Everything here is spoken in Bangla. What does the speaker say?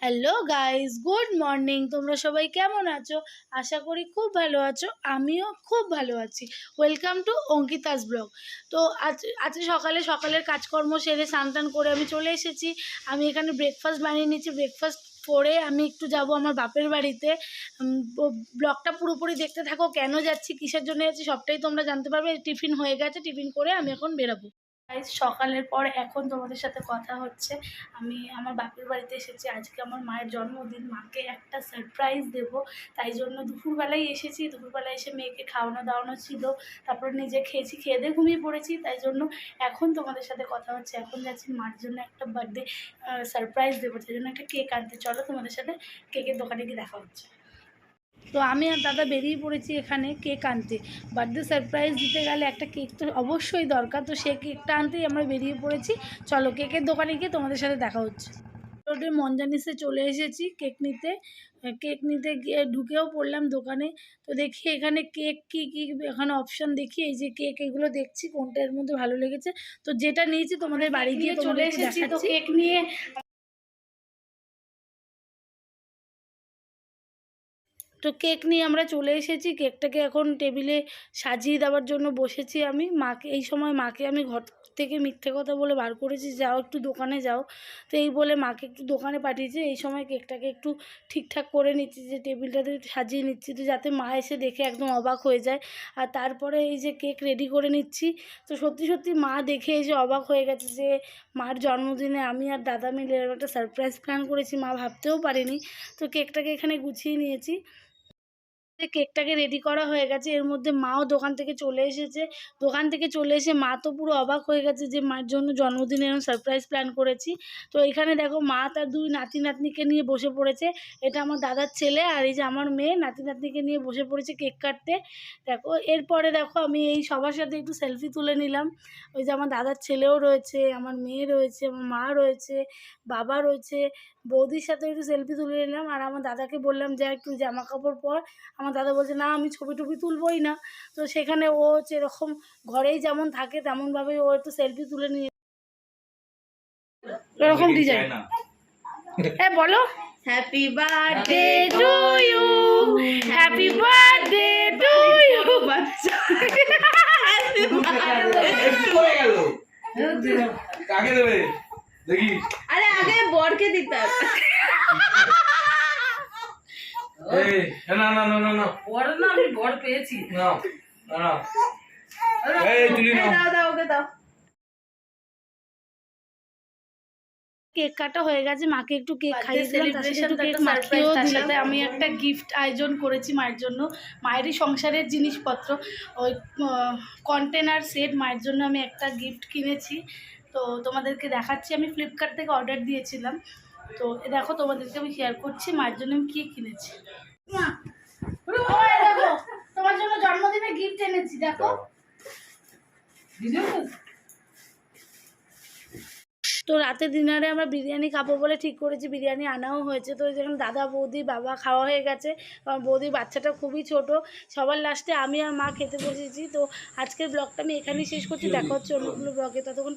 Hello guys, good morning. তোমরা সবাই কেমন আছো? আশা করি খুব ভালো আছো। আমিও খুব ভালো আছি। Welcome to Ankita's blog. তো আজকে সকালের কাজকর্ম সেরে স্নান করে আমি চলে এসেছি। আমি এখানে ব্রেকফাস্ট বানিয়ে নিচ্ছি। ব্রেকফাস্ট করে আমি একটু যাব আমার বাপের বাড়িতে। ব্লগটা পুরোপুরি দেখতে থাকো, কেন যাচ্ছি, কিসের জন্য যাচ্ছি, সবটাই তোমরা জানতে পারবে। টিফিন হয়ে গেছে, টিফিন করে আমি এখন বেরাবো। সকালের পর এখন তোমাদের সাথে কথা হচ্ছে। আমি আমার বাপের বাড়িতে এসেছি। আজকে আমার মায়ের জন্মদিন, মাকে একটা সারপ্রাইজ দেব, তাই জন্য দুপুরবেলায় এসেছি। দুপুরবেলায় এসে মেয়েকে খাওয়ানো দাওয়ানো ছিল, তারপর নিজে খেয়েছি, খেয়ে দিয়ে ঘুমিয়ে পড়েছি। তাই জন্য এখন তোমাদের সাথে কথা হচ্ছে। এখন যাচ্ছি মার জন্য একটা বার্থডে সারপ্রাইজ দেবো, তাই জন্য একটা কেক আনতে। চলো তোমাদের সাথে কেকের দোকানে গিয়ে দেখা হচ্ছে। তো আমি আর দাদা বেরিয়ে পড়েছি এখানে কেক আনতে। বার্থডে সারপ্রাইজ দিতে গেলে একটা কেক তো অবশ্যই দরকার, তো সেই কেকটা আনতেই আমরা বেরিয়ে পড়েছি। চলো কেকের দোকানে গিয়ে তোমাদের সাথে দেখা হচ্ছে। রোডে মঞ্জানিসে চলে এসেছি কেক নিতে গিয়ে ঢুকেও পড়লাম দোকানে। তো দেখি এখানে কেক কী এখানে অপশান দেখি, এই যে কেক, এগুলো দেখছি কোনটা এর মধ্যে ভালো লেগেছে। তো যেটা নিয়েছি তোমাদের বাড়ি গিয়ে চলে এসেছি। তো কেক নিয়ে আমরা চলে এসেছি। কেকটাকে এখন টেবিলে সাজিয়ে দেওয়ার জন্য বসেছি আমি। এই সময় মাকে আমি ঘর থেকে মিথ্যে কথা বলে বার করেছি, যাও একটু দোকানে যাও। তো এই বলে মাকে একটু দোকানে পাঠিয়েছি। এই সময় কেকটাকে একটু ঠিকঠাক করে নিচ্ছি, যে টেবিলটাতে সাজিয়ে নিচ্ছি, তো যাতে মা এসে দেখে একদম অবাক হয়ে যায়। আর তারপরে এই যে কেক রেডি করে নিচ্ছি। তো সত্যি মা দেখে এসে অবাক হয়ে গেছে যে মার জন্মদিনে আমি আর দাদা মিলে এরকম একটা সারপ্রাইজ প্ল্যান করেছি, মা ভাবতেও পারেনি। তো কেকটাকে এখানে গুছিয়ে নিয়েছি। কেকটাকে রেডি করা হয়ে গেছে। এর মধ্যে মাও দোকান থেকে চলে এসেছে। দোকান থেকে চলে এসে মা তো পুরো অবাক হয়ে গেছে যে মার জন্য জন্মদিনে এরকম সারপ্রাইজ প্ল্যান করেছি। তো এখানে দেখো মা তার দুই নাতি নাতনিকে নিয়ে বসে পড়েছে। এটা আমার দাদার ছেলে, আর এই যে আমার মেয়ে নাতি নাতনিকে নিয়ে বসে পড়েছে কেক কাটতে। দেখো এরপরে দেখো আমি এই সবার সাথে একটু সেলফি তুলে নিলাম। ওই যে আমার দাদার ছেলেও রয়েছে, আমার মেয়ে রয়েছে, আমার মা রয়েছে, বাবা রয়েছে, বৌদির সাথে একটু সেলফি তুলে নিলাম। আর আমার দাদাকে বললাম যে একটু জামা কাপড় পর। আমার দাদা বলছে না, আমি ছবি টবি তুলবই না। তো সেখানে ও হচ্ছে এরকম ঘরেই যেমন থাকে তেমনভাবেই ও একটু সেলফি তুলে নিয়ে এরকম ডিজাইন। হ্যাঁ বলো, happy birthday to you, happy birthday to you. বাচ্চা কাকে দেবে দেখি? আরে আগে বরকে দিতাম। না না না না না, বর না, আমি বর পেয়েছি। না না, এই তুলি নাও। দাও দাও, ওকে দাও। কেক কাটা হয়ে গেছে, মাকে একটু কেক খাইয়ে দিলাম, তার সাথে একটু কেক মাখিয়েও দিলাম। আমি একটা গিফট আয়োজন করেছি মায়ের জন্য, মায়েরই সংসারের জিনিসপত্র, ওই কন্টেনার সেট মায়ের জন্য আমি একটা গিফট কিনেছি। তো তোমাদেরকে দেখাচ্ছি, আমি ফ্লিপকার্ট থেকে অর্ডার দিয়েছিলাম। তো দেখো তোমাদেরকে আমি শেয়ার করছি মায়ের জন্য আমি কী কিনেছি। দেখো তোমার জন্য জন্মদিনে গিফট এনেছি, দেখো। তো রাতে ডিনারে আমরা বিরিয়ানি খাবো বলে ঠিক করেছি, বিরিয়ানি আনাও হয়েছে। তো যেখানে দাদা বৌদি বাবা খাওয়া হয়ে গেছে, কারণ বৌদির বাচ্চাটা খুবই ছোট। সবার লাস্টে আমি আর মা খেতে বসেছি। তো আজকের ব্লগটা আমি এখানেই শেষ করছি, দেখা হচ্ছে অন্যগুলো ব্লগে। ততক্ষণ